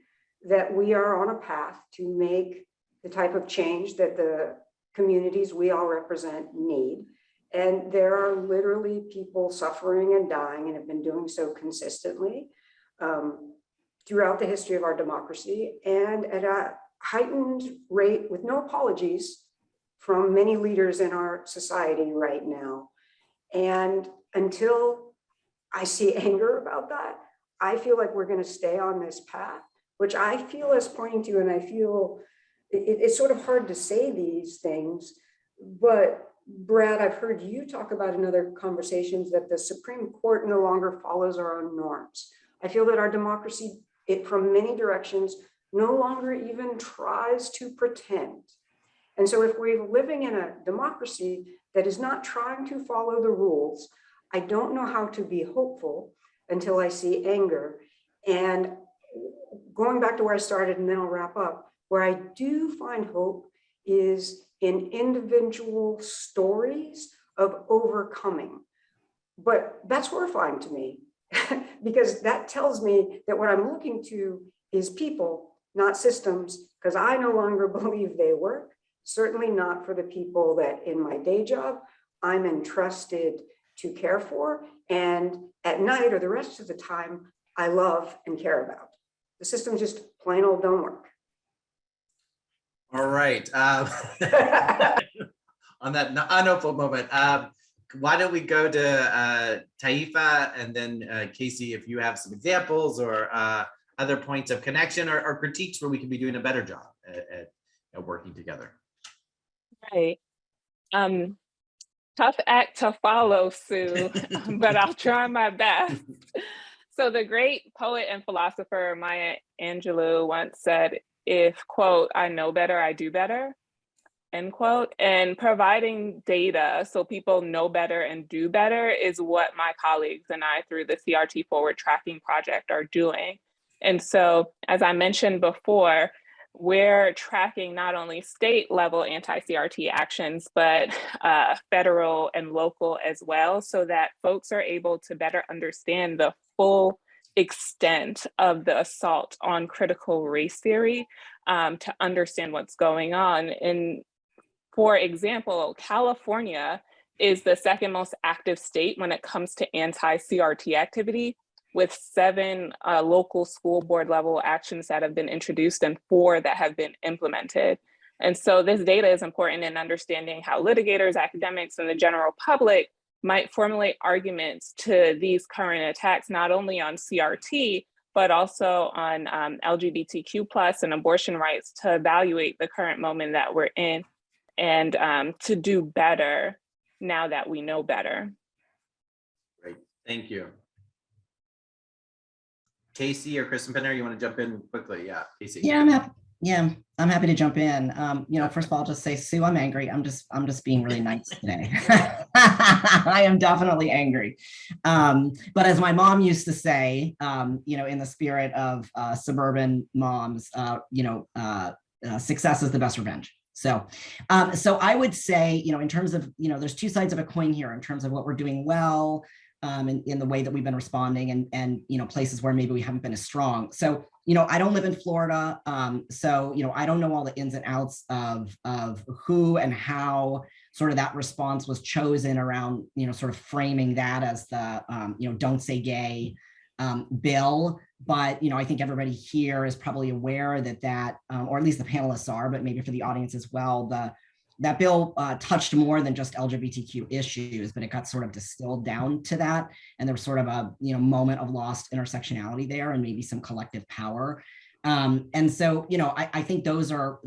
that we are on a path to make the type of change that the communities we all represent need. And there are literally people suffering and dying, and have been doing so consistently throughout the history of our democracy, and at a heightened rate with no apologies from many leaders in our society right now. And until I see anger about that, I feel like we're going to stay on this path, which I feel is pointing to, and I feel it's sort of hard to say these things, but Brad, I've heard you talk about in other conversations that the Supreme Court no longer follows our own norms. I feel that our democracy, from many directions, no longer even tries to pretend. And so if we're living in a democracy that is not trying to follow the rules, I don't know how to be hopeful until I see anger. And going back to where I started, and then I'll wrap up, where I do find hope is in individual stories of overcoming. But that's horrifying to me because that tells me that what I'm looking to is people, not systems, because I no longer believe they work, certainly not for the people that in my day job I'm entrusted to care for, and at night or the rest of the time I love and care about. The systems just plain old don't work. All right. On that unhopeful moment, why don't we go to Taifha, and then Kasey, if you have some examples or other points of connection or critiques where we can be doing a better job at working together. Right. Tough act to follow, Sue, but I'll try my best. So the great poet and philosopher Maya Angelou once said, if, quote, I know better, I do better, end quote. And providing data so people know better and do better is what my colleagues and I through the CRT Forward Tracking Project are doing. And so, as I mentioned before, we're tracking not only state level anti-CRT actions, but federal and local as well, so that folks are able to better understand the full extent of the assault on critical race theory, to understand what's going on. And for example, California is the second most active state when it comes to anti-CRT activity, with 7 local school board level actions that have been introduced and 4 that have been implemented. And so this data is important in understanding how litigators, academics, and the general public might formulate arguments to these current attacks, not only on CRT, but also on LGBTQ plus and abortion rights, to evaluate the current moment that we're in and to do better now that we know better. Great, thank you. Kasey or Kristen Pinner, you want to jump in quickly? Yeah, Kasey. Yeah, I'm happy to jump in. First of all, I'll just say, Sue, I'm angry. I'm just being really nice today. I am definitely angry. But as my mom used to say, in the spirit of suburban moms, success is the best revenge. So I would say, in terms of, there's 2 sides of a coin here in terms of what we're doing well, in the way that we've been responding, and places where maybe we haven't been as strong. So, I don't live in Florida, so I don't know all the ins and outs of who and how sort of that response was chosen around, sort of framing that as the Don't Say Gay bill. But I think everybody here is probably aware that or at least the panelists are, but maybe for the audience as well, that bill touched more than just LGBTQ issues, but it got sort of distilled down to that. And there was sort of a moment of lost intersectionality there, and maybe some collective power. And so, I think those are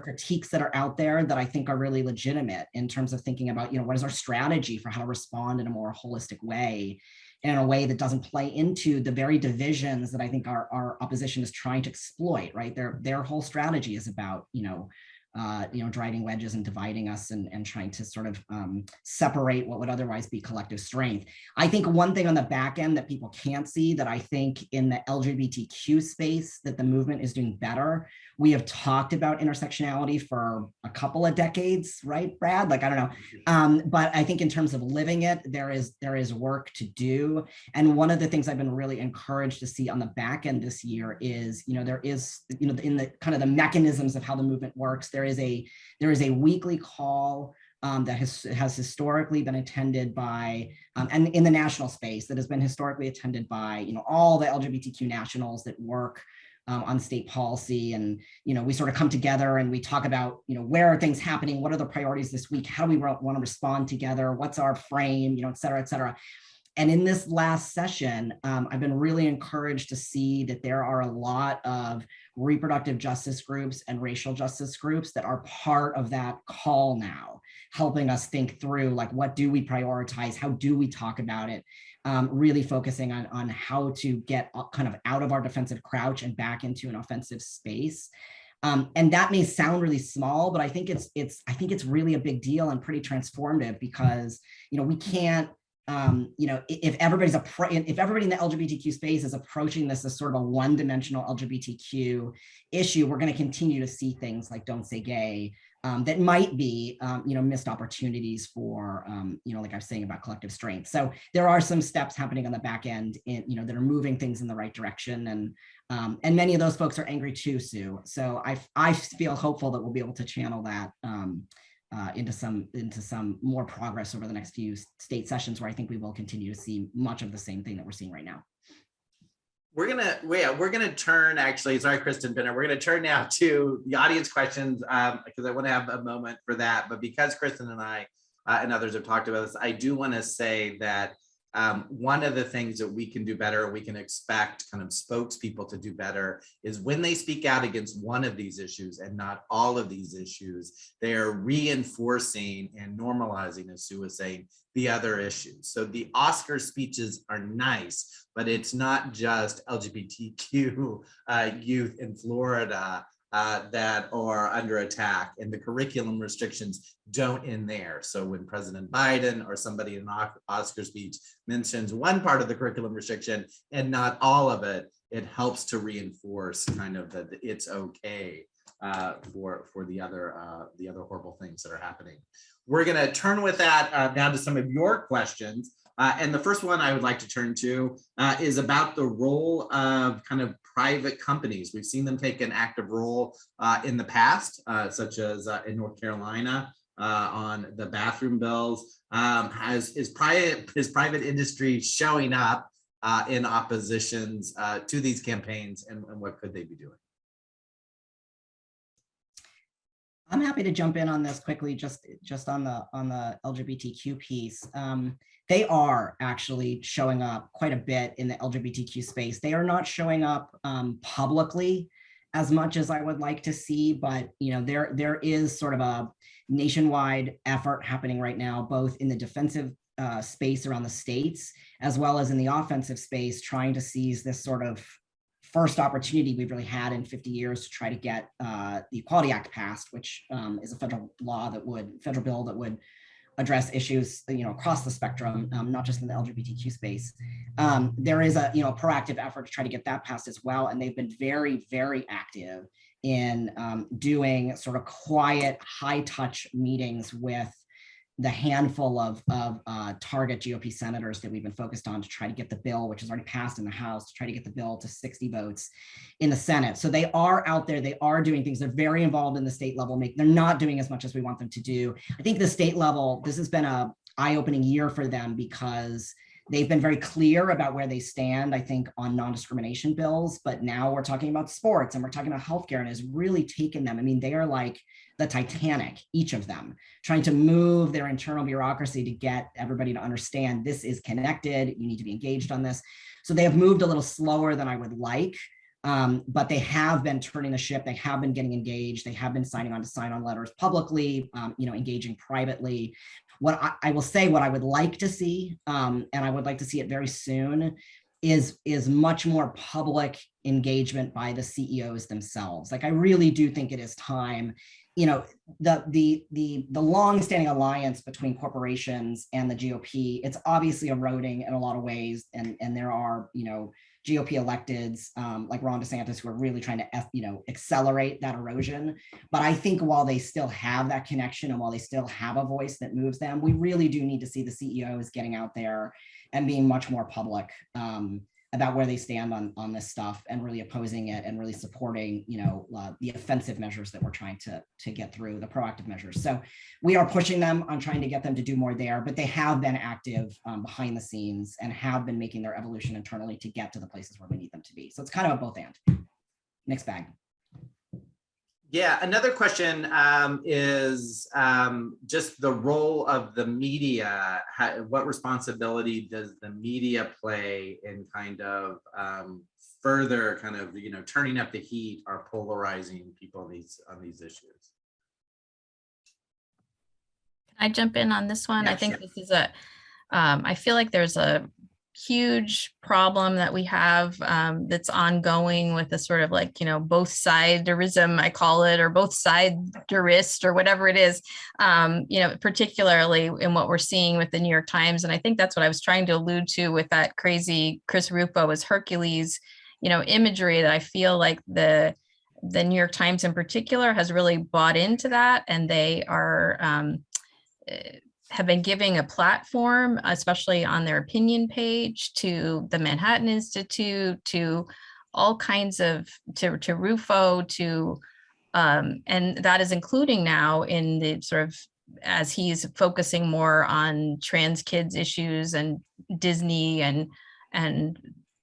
critiques that are out there that I think are really legitimate in terms of thinking about, what is our strategy for how to respond in a more holistic way, and in a way that doesn't play into the very divisions that I think our opposition is trying to exploit, right? Their whole strategy is about, driving wedges and dividing us, and trying to sort of separate what would otherwise be collective strength. I think one thing on the back end that people can't see, that I think in the LGBTQ space that the movement is doing better. We have talked about intersectionality for a couple of decades, right, Brad? Like, I don't know. But I think in terms of living it, there is work to do. And one of the things I've been really encouraged to see on the back end this year is, there is, in the kind of the mechanisms of how the movement works, there is a weekly call that has historically been attended by, and in the national space, that has been historically attended by, all the LGBTQ nationals that work on state policy. And, we sort of come together and we talk about, where are things happening? What are the priorities this week? How do we want to respond together? What's our frame, et cetera, et cetera. And in this last session, I've been really encouraged to see that there are a lot of reproductive justice groups and racial justice groups that are part of that call now, helping us think through, like, what do we prioritize? How do we talk about it? Really focusing on how to get kind of out of our defensive crouch and back into an offensive space. And that may sound really small, but I think it's really a big deal and pretty transformative, because, we can't, if everybody in the LGBTQ space is approaching this as sort of a one-dimensional LGBTQ issue, we're going to continue to see things like Don't Say Gay that might be, missed opportunities for, like I was saying about collective strength. So there are some steps happening on the back end, that are moving things in the right direction, and many of those folks are angry too, Sue. So I feel hopeful that we'll be able to channel that into some more progress over the next few state sessions, where I think we will continue to see much of the same thing that we're seeing right now. We're gonna turn, actually, sorry, Kristen Pinner, we're gonna turn now to the audience questions, because I want to have a moment for that. But because Kristen and I and others have talked about this, I do want to say that one of the things that we can do better, we can expect kind of spokespeople to do better, is when they speak out against one of these issues and not all of these issues, they are reinforcing and normalizing, as Sue was saying, the other issues. So the Oscar speeches are nice, but it's not just LGBTQ youth in Florida that are under attack, and the curriculum restrictions don't end there. So when President Biden or somebody in an Oscar speech mentions one part of the curriculum restriction and not all of it, it helps to reinforce kind of that it's okay for the other horrible things that are happening. We're going to turn with that now to some of your questions. And the first one I would like to turn to is about the role of kind of private companies. We've seen them take an active role in the past, such as in North Carolina on the bathroom bills. Is private industry showing up in oppositions to these campaigns, and what could they be doing? I'm happy to jump in on this quickly, just on the LGBTQ piece. They are actually showing up quite a bit in the LGBTQ space. They are not showing up publicly as much as I would like to see, but there is sort of a nationwide effort happening right now, both in the defensive space around the states, as well as in the offensive space, trying to seize this sort of first opportunity we've really had in 50 years to try to get the Equality Act passed, which is a federal bill that would address issues across the spectrum, not just in the LGBTQ space. There is a proactive effort to try to get that passed as well, and they've been very, very active in doing sort of quiet, high-touch meetings with the handful of target GOP senators that we've been focused on to try to get the bill, which is already passed in the House, to try to get the bill to 60 votes in the Senate. So they are out there, they are doing things, they're very involved in the state level, they're not doing as much as we want them to do. I think the state level, this has been an eye-opening year for them because they've been very clear about where they stand, I think, on non-discrimination bills, but now we're talking about sports and we're talking about healthcare, and it's really taken them. I mean, they are like the Titanic, each of them, trying to move their internal bureaucracy to get everybody to understand this is connected, you need to be engaged on this. So they have moved a little slower than I would like, but they have been turning the ship, they have been getting engaged, they have been signing on to sign-on letters publicly, engaging privately. What I will say, what I would like to see, and I would like to see it very soon, is much more public engagement by the CEOs themselves. Like, I really do think it is time. The long-standing alliance between corporations and the GOP, it's obviously eroding in a lot of ways, and there are GOP electeds like Ron DeSantis who are really trying to accelerate that erosion. But I think while they still have that connection and while they still have a voice that moves them, we really do need to see the CEOs getting out there and being much more public about where they stand on this stuff, and really opposing it and really supporting the offensive measures that we're trying to get through, the proactive measures. So we are pushing them on trying to get them to do more there, but they have been active behind the scenes and have been making their evolution internally to get to the places where we need them to be. So it's kind of a both and. Mixed bag. Yeah, another question is just the role of the media. What responsibility does the media play in kind of further kind of turning up the heat or polarizing people on these issues? Can I jump in on this one? Yeah, I think sure. this is I feel like there's a huge problem that we have that's ongoing with the sort of both siderism, I call it, or both siderist, or whatever it is, particularly in what we're seeing with the New York Times. And I think that's what I was trying to allude to with that crazy Chris Rufo as Hercules, imagery, that I feel like the New York Times in particular has really bought into that, and they are have been giving a platform, especially on their opinion page, to the Manhattan Institute, to all kinds of, to Rufo, and that is including now in the sort of, as he's focusing more on trans kids issues and Disney and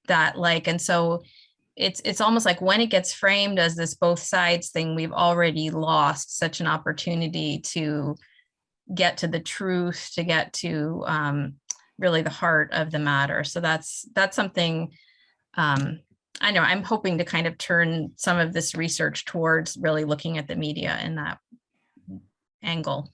that and so it's almost like when it gets framed as this both sides thing, we've already lost such an opportunity to get to the truth, to get to really the heart of the matter. So that's something I know I'm hoping to kind of turn some of this research towards really looking at the media in that angle.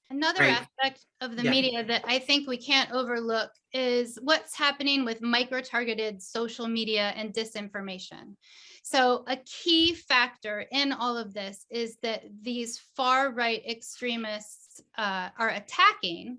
Another Great. aspect of the Yeah. media that I think we can't overlook is what's happening with micro-targeted social media and disinformation. So a key factor in all of this is that these far-right extremists are attacking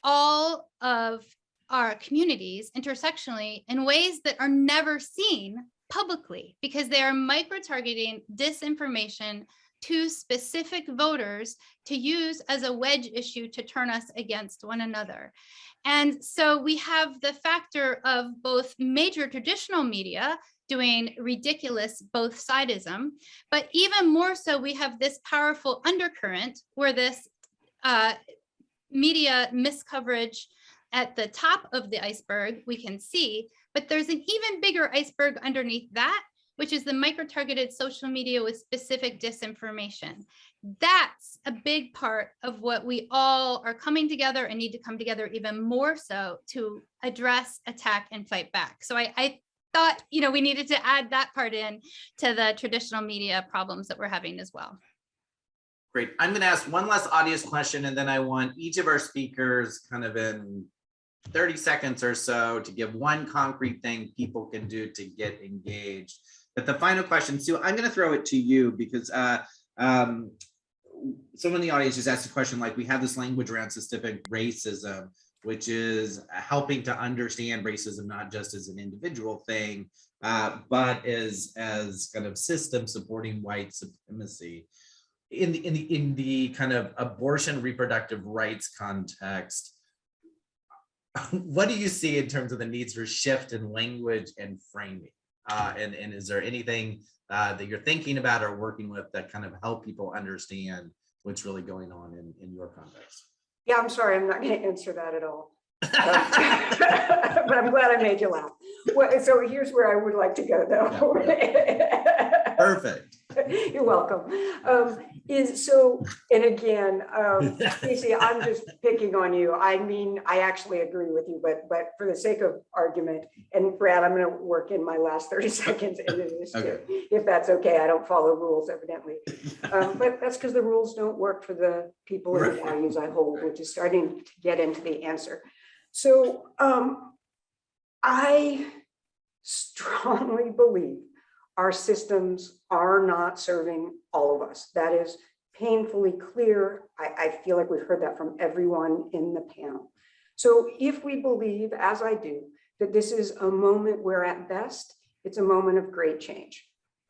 all of our communities intersectionally in ways that are never seen publicly, because they are micro-targeting disinformation to specific voters to use as a wedge issue to turn us against one another. And so we have the factor of both major traditional media doing ridiculous both-sidism, but even more so, we have this powerful undercurrent where this media miscoverage at the top of the iceberg we can see, but there's an even bigger iceberg underneath that, which is the micro-targeted social media with specific disinformation. That's a big part of what we all are coming together and need to come together even more so to address, attack, and fight back. So I thought, you know, we needed to add that part in to the traditional media problems that we're having as well. Great. I'm going to ask one last audience question, and then I want each of our speakers kind of in 30 seconds or so to give one concrete thing people can do to get engaged. But the final question, Sue, I'm going to throw it to you because someone in the audience just asked a question like, we have this language around systemic racism, which is helping to understand racism not just as an individual thing, but as kind of system supporting white supremacy. In the kind of abortion reproductive rights context, what do you see in terms of the needs for shift in language and framing? And is there anything that you're thinking about or working with that kind of help people understand what's really going on in your context? Yeah, I'm sorry, I'm not going to answer that at all. But I'm glad I made you laugh. Well, so here's where I would like to go, though. Yeah. Perfect. You're welcome. And again, Kasey, I'm just picking on you. I mean, I actually agree with you, but for the sake of argument, and Brad, I'm going to work in my last 30 seconds into this too, if that's okay. I don't follow rules, evidently. But that's because the rules don't work for the people and the values I hold, which is starting to get into the answer. So I strongly believe our systems are not serving all of us. That is painfully clear. I feel like we've heard that from everyone in the panel. So if we believe, as I do, that this is a moment where at best, it's a moment of great change.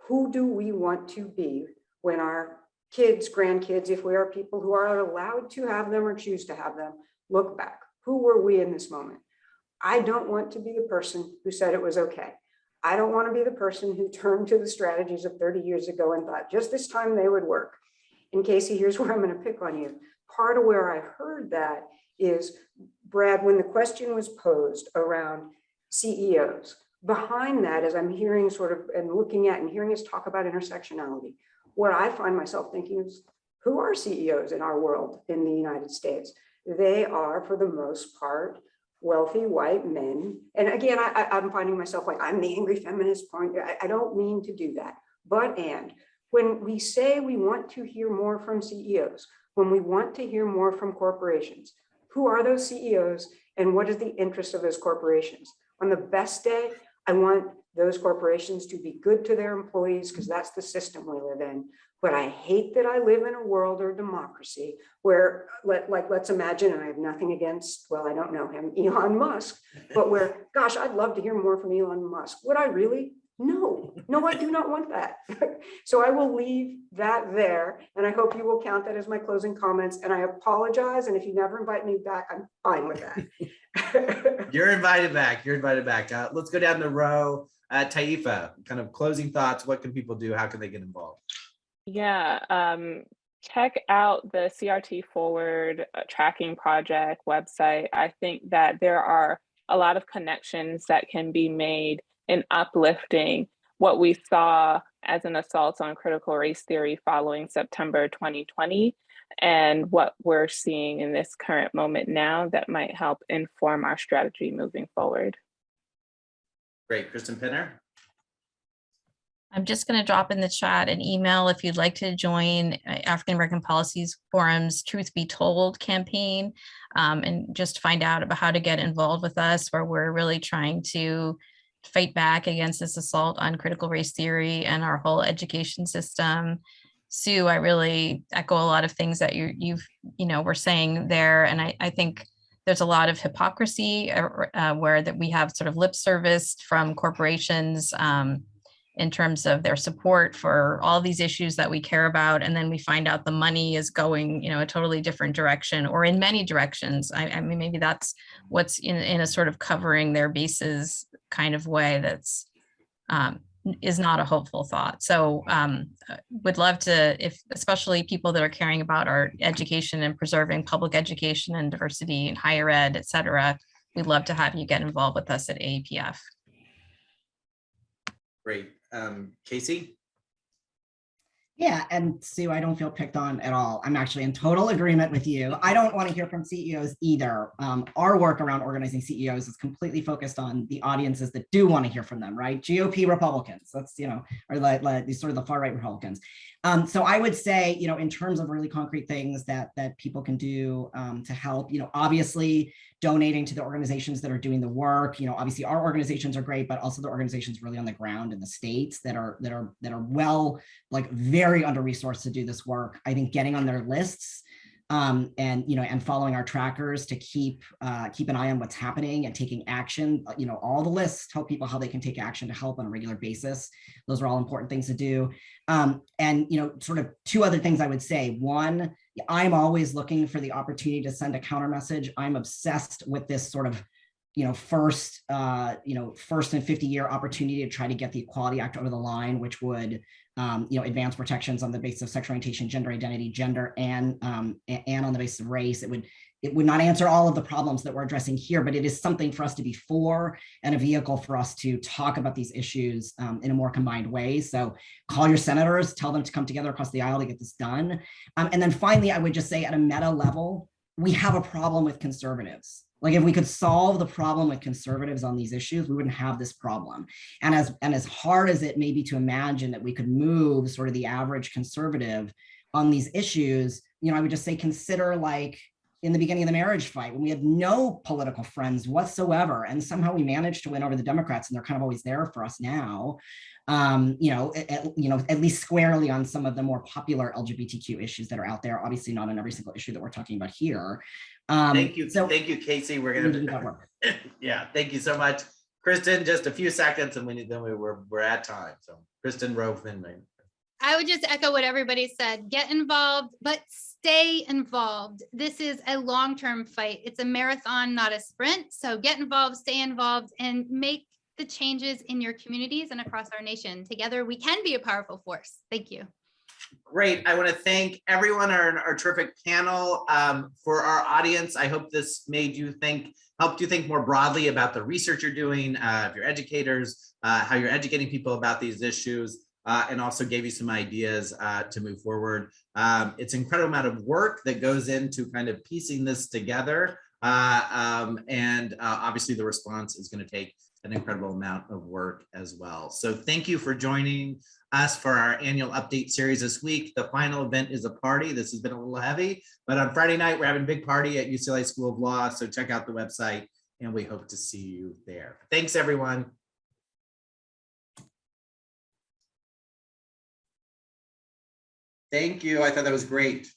Who do we want to be when our kids, grandkids, if we are people who are allowed to have them or choose to have them, look back? Who were we in this moment? I don't want to be the person who said it was okay. I don't want to be the person who turned to the strategies of 30 years ago and thought just this time they would work. And Kasey, here's where I'm going to pick on you. Part of where I heard that is, Brad, when the question was posed around CEOs, behind that, as I'm hearing sort of and looking at and hearing us talk about intersectionality, what I find myself thinking is, who are CEOs in our world in the United States? They are, for the most part, wealthy white men. And again, I'm finding myself like, I'm the angry feminist point. I don't mean to do that. But when we say we want to hear more from CEOs, when we want to hear more from corporations, who are those CEOs and what is the interest of those corporations? On the best day, I want those corporations to be good to their employees because that's the system we live in. But I hate that I live in a world or democracy where, let's imagine, and I have nothing against, well, I don't know him, Elon Musk, but where, gosh, I'd love to hear more from Elon Musk. Would I really? No, I do not want that. So I will leave that there. And I hope you will count that as my closing comments. And I apologize. And if you never invite me back, I'm fine with that. You're invited back. You're invited back. Let's go down the row. Taifha, kind of closing thoughts. What can people do? How can they get involved? Yeah, check out the CRT Forward tracking project website. I think that there are a lot of connections that can be made in uplifting what we saw as an assault on critical race theory following September 2020. and what we're seeing in this current moment now that might help inform our strategy moving forward. Great, Kristen Pinner. I'm just going to drop in the chat an email if you'd like to join African American Policies Forum's Truth Be Told campaign, and just find out about how to get involved with us, where we're really trying to fight back against this assault on critical race theory and our whole education system. Sue, I really echo a lot of things that were saying there, and I think there's a lot of hypocrisy where that we have sort of lip serviced from corporations in terms of their support for all these issues that we care about. And then we find out the money is going, a totally different direction or in many directions. I mean, maybe that's what's in a sort of covering their bases kind of way that's is not a hopeful thought. So would love to, if especially people that are caring about our education and preserving public education and diversity and higher ed, et cetera, we'd love to have you get involved with us at AAPF. Great. Kasey? Yeah, and Sue, I don't feel picked on at all. I'm actually in total agreement with you. I don't want to hear from CEOs either. Our work around organizing CEOs is completely focused on the audiences that do want to hear from them, right? GOP Republicans, that's, or like these sort of the far right Republicans. So I would say, in terms of really concrete things that people can do to help, obviously donating to the organizations that are doing the work. Obviously our organizations are great, but also the organizations really on the ground in the states that are well, like very under-resourced to do this work. I think getting on their lists and following our trackers to keep an eye on what's happening and taking action. All the lists tell people how they can take action to help on a regular basis. Those are all important things to do. Sort of two other things I would say. One, I'm always looking for the opportunity to send a counter message. I'm obsessed with this sort of first and 50-year opportunity to try to get the Equality Act over the line, which would advance protections on the basis of sexual orientation, gender identity, gender, and on the basis of race. It would not answer all of the problems that we're addressing here, but it is something for us to be for and a vehicle for us to talk about these issues in a more combined way. So call your senators, tell them to come together across the aisle to get this done. And then finally, I would just say at a meta level, we have a problem with conservatives. Like if we could solve the problem with conservatives on these issues, we wouldn't have this problem. And as hard as it may be to imagine that we could move sort of the average conservative on these issues, I would just say consider like in the beginning of the marriage fight when we had no political friends whatsoever, and somehow we managed to win over the Democrats, and they're kind of always there for us now. At least squarely on some of the more popular LGBTQ issues that are out there. Obviously, not on every single issue that we're talking about here. Thank you, Kasey. We're going to do that work. Yeah, thank you so much, Kristen. Just a few seconds, and we're at time. So, Kristen, Rowe-Finkbeiner. I would just echo what everybody said. Get involved, but stay involved. This is a long-term fight. It's a marathon, not a sprint. So get involved, stay involved, and make the changes in your communities and across our nation. Together, we can be a powerful force. Thank you. Great. I want to thank everyone on our terrific panel. For our audience, I hope this helped you think more broadly about the research you're doing, if you're educators, how you're educating people about these issues. And also gave you some ideas to move forward. It's an incredible amount of work that goes into kind of piecing this together. Obviously the response is going to take an incredible amount of work as well. So thank you for joining us for our annual update series this week. The final event is a party. This has been a little heavy, but on Friday night, we're having a big party at UCLA School of Law. So check out the website and we hope to see you there. Thanks, everyone. Thank you. I thought that was great.